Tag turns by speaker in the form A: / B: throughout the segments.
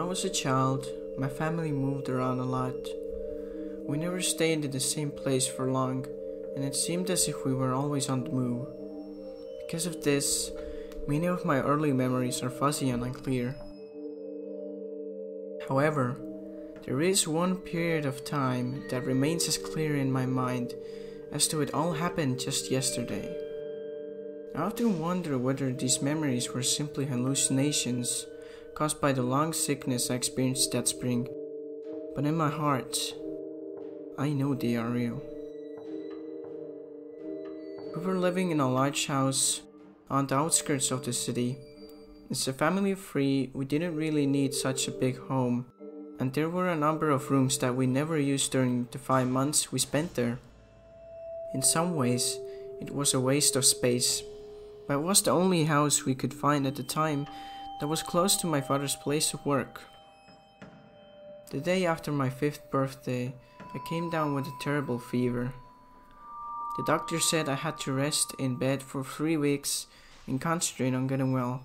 A: I was a child, my family moved around a lot. We never stayed in the same place for long, and it seemed as if we were always on the move. Because of this, many of my early memories are fuzzy and unclear. However, there is one period of time that remains as clear in my mind as though it all happened just yesterday. I often wonder whether these memories were simply hallucinations caused by the long sickness I experienced that spring, but in my heart, I know they are real. We were living in a large house on the outskirts of the city. As a family of three, we didn't really need such a big home, and there were a number of rooms that we never used during the 5 months we spent there. In some ways, it was a waste of space, but it was the only house we could find at the time that was close to my father's place of work. The day after my 5th birthday, I came down with a terrible fever. The doctor said I had to rest in bed for 3 weeks and concentrate on getting well.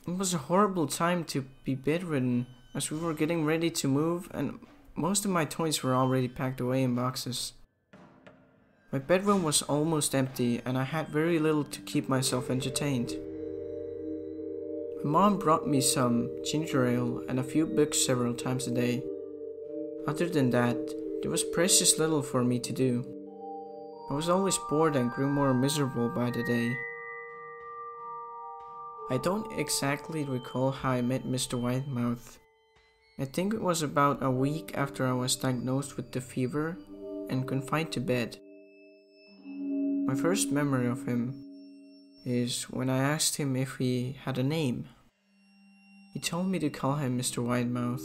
A: It was a horrible time to be bedridden, as we were getting ready to move and most of my toys were already packed away in boxes. My bedroom was almost empty and I had very little to keep myself entertained. My mom brought me some ginger ale and a few books several times a day. Other than that, there was precious little for me to do. I was always bored and grew more miserable by the day. I don't exactly recall how I met Mr. Widemouth. I think it was about a week after I was diagnosed with the fever and confined to bed. My first memory of him is when I asked him if he had a name. He told me to call him Mr. Widemouth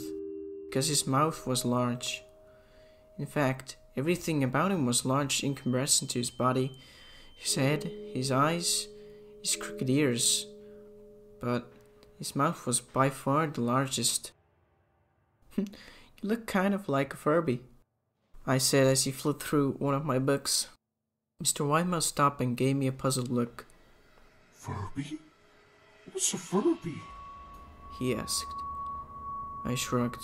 A: because his mouth was large. In fact, everything about him was large in comparison to his body, his head, his eyes, his crooked ears, but his mouth was by far the largest. You look kind of like a Furby, I said as he flipped through one of my books. Mr. Widemouth stopped and gave me a puzzled look.
B: Furby? What's a Furby?
A: He asked. I shrugged.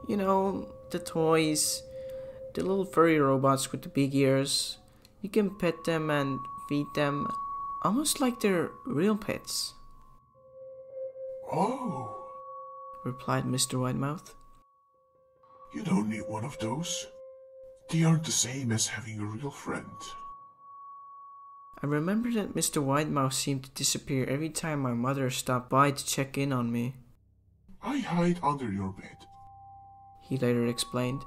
A: You know, the toys, the little furry robots with the big ears. You can pet them and feed them, almost like they're real pets.
B: Oh,
A: replied Mr. Widemouth.
B: You don't need one of those. They aren't the same as having a real friend.
A: I remember that Mr. Widemouth seemed to disappear every time my mother stopped by to check in on me.
B: I hide under your bed,
A: he later explained.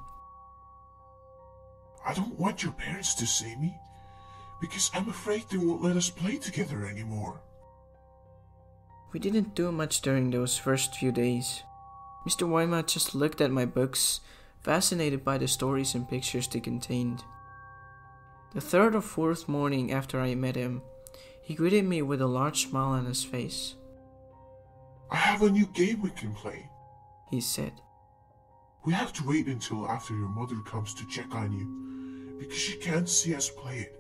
B: I don't want your parents to see me, because I'm afraid they won't let us play together anymore.
A: We didn't do much during those first few days. Mr. Widemouth just looked at my books, fascinated by the stories and pictures they contained. The 3rd or 4th morning after I met him, he greeted me with a large smile on his face.
B: I have a new game we can play,
A: he said.
B: We have to wait until after your mother comes to check on you, because she can't see us play it.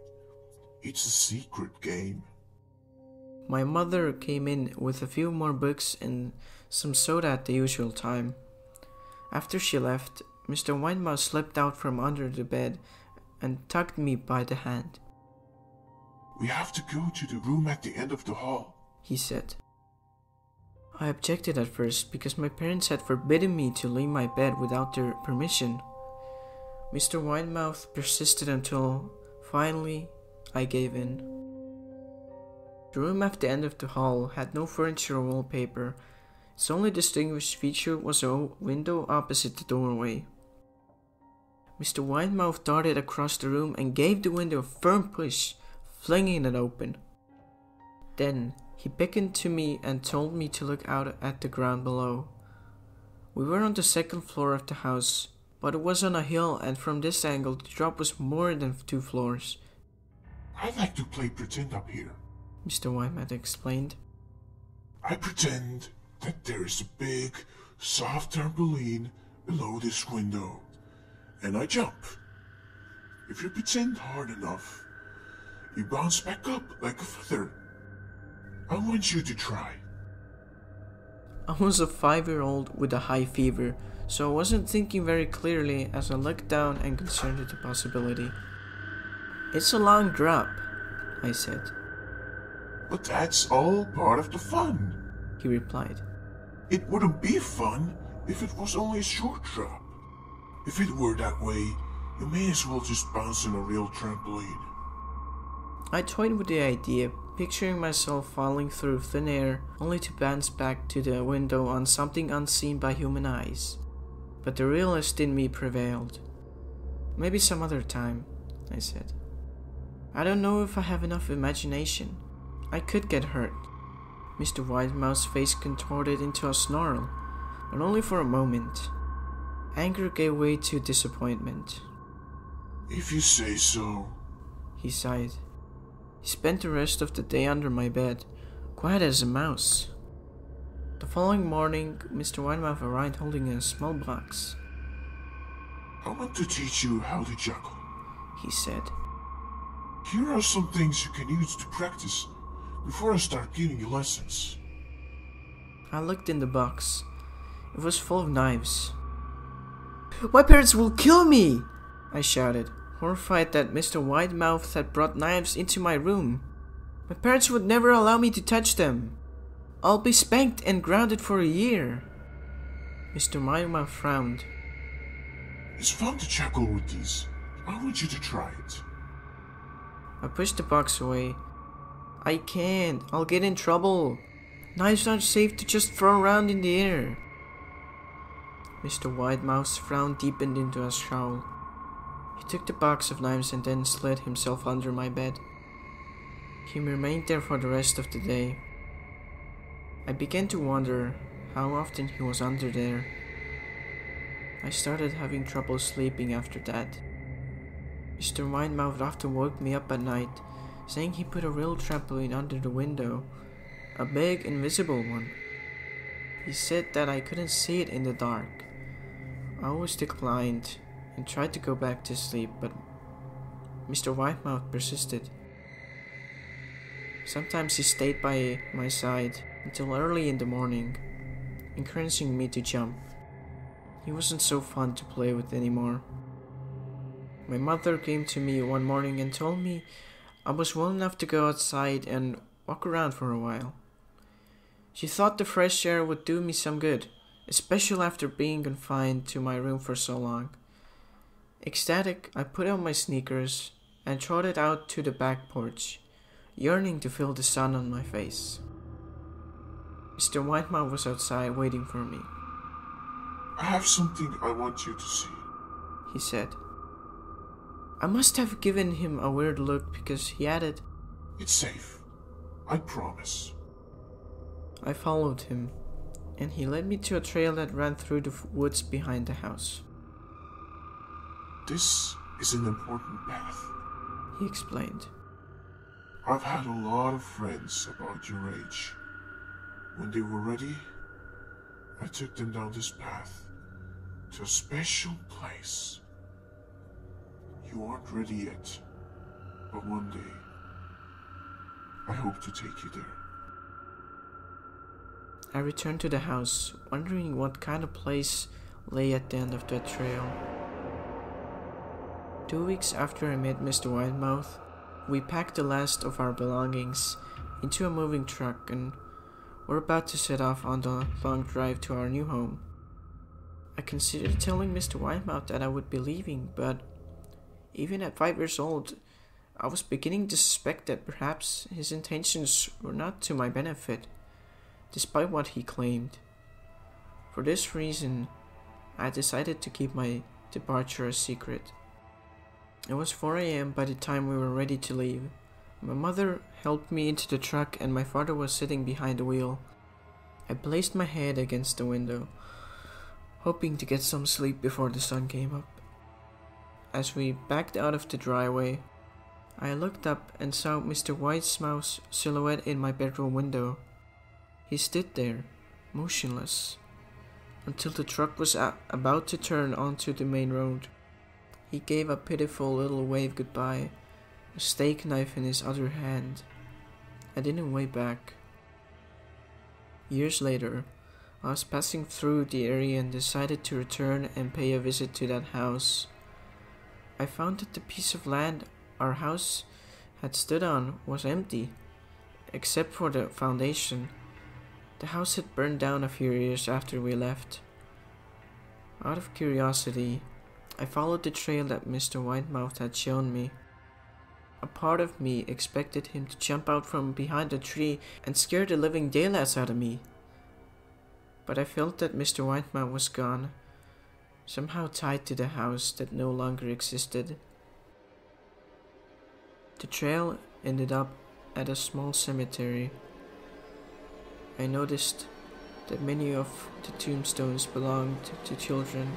B: It's a secret game.
A: My mother came in with a few more books and some soda at the usual time. After she left, Mr. Widemouth slipped out from under the bed and tugged me by the hand.
B: We have to go to the room at the end of the hall,
A: he said. I objected at first because my parents had forbidden me to leave my bed without their permission. Mr. Widemouth persisted until, finally, I gave in. The room at the end of the hall had no furniture or wallpaper. Its only distinguished feature was a window opposite the doorway. Mr. Widemouth darted across the room and gave the window a firm push, flinging it open. Then he beckoned to me and told me to look out at the ground below. We were on the 2nd floor of the house, but it was on a hill, and from this angle the drop was more than 2 floors.
B: I'd like to play pretend up here,
A: Mr. Widemouth explained.
B: I pretend that there is a big, soft trampoline below this window, and I jump. If you pretend hard enough, you bounce back up like a feather. I want you to try.
A: I was a 5-year-old with a high fever, so I wasn't thinking very clearly as I looked down and considered the possibility. "It's a long drop," I said.
B: But that's all part of the fun,
A: He replied.
B: It wouldn't be fun if it was only a short drop. If it were that way, you may as well just bounce on a real trampoline.
A: I toyed with the idea, picturing myself falling through thin air only to bounce back to the window on something unseen by human eyes. But the realist in me prevailed. "Maybe some other time," I said. "I don't know if I have enough imagination. I could get hurt." Mr. Widemouth's face contorted into a snarl, but only for a moment. Anger gave way to disappointment.
B: "If you say so,"
A: he sighed. He spent the rest of the day under my bed, quiet as a mouse. The following morning, Mr. Widemouth arrived holding a small box.
B: "I want to teach you how to juggle,"
A: he said.
B: "Here are some things you can use to practice before I start giving you lessons."
A: I looked in the box. It was full of knives. "My parents will kill me!" I shouted, horrified that Mr. Widemouth had brought knives into my room. "My parents would never allow me to touch them. I'll be spanked and grounded for a year." Mr. Widemouth frowned.
B: "It's fun to juggle with these. I want you to try it."
A: I pushed the box away. "I can't. I'll get in trouble. Knives aren't safe to just throw around in the air." Mr. Widemouth's frown deepened into a scowl. He took the box of knives and then slid himself under my bed. He remained there for the rest of the day. I began to wonder how often he was under there. I started having trouble sleeping after that. Mr. Widemouth often woke me up at night, saying he put a real trampoline under the window, a big invisible one. He said that I couldn't see it in the dark. I always declined and tried to go back to sleep, but Mr. Widemouth persisted. Sometimes he stayed by my side until early in the morning, encouraging me to jump. He wasn't so fun to play with anymore. My mother came to me one morning and told me I was well enough to go outside and walk around for a while. She thought the fresh air would do me some good, especially after being confined to my room for so long. Ecstatic, I put on my sneakers and trotted out to the back porch, yearning to feel the sun on my face. Mr. Widemouth was outside waiting for me.
B: "I have something I want you to see,"
A: he said. I must have given him a weird look because he added,
B: "It's safe. I promise."
A: I followed him, and he led me to a trail that ran through the woods behind the house.
B: "This is an important path,"
A: he explained.
B: "I've had a lot of friends about your age. When they were ready, I took them down this path to a special place. You aren't ready yet, but one day, I hope to take you there."
A: I returned to the house, wondering what kind of place lay at the end of that trail. 2 weeks after I met Mr. Widemouth, we packed the last of our belongings into a moving truck and were about to set off on the long drive to our new home. I considered telling Mr. Widemouth that I would be leaving, but even at 5 years old, I was beginning to suspect that perhaps his intentions were not to my benefit, despite what he claimed. For this reason, I decided to keep my departure a secret. It was 4 a.m. by the time we were ready to leave. My mother helped me into the truck and my father was sitting behind the wheel. I placed my head against the window, hoping to get some sleep before the sun came up. As we backed out of the driveway, I looked up and saw Mr. Widemouth's silhouette in my bedroom window. He stood there, motionless, until the truck was about to turn onto the main road. He gave a pitiful little wave goodbye, a steak knife in his other hand. I didn't wave back. Years later, I was passing through the area and decided to return and pay a visit to that house. I found that the piece of land our house had stood on was empty, except for the foundation. The house had burned down a few years after we left. Out of curiosity, I followed the trail that Mr. Widemouth had shown me. A part of me expected him to jump out from behind a tree and scare the living daylights out of me. But I felt that Mr. Widemouth was gone, somehow tied to the house that no longer existed. The trail ended up at a small cemetery. I noticed that many of the tombstones belonged to children.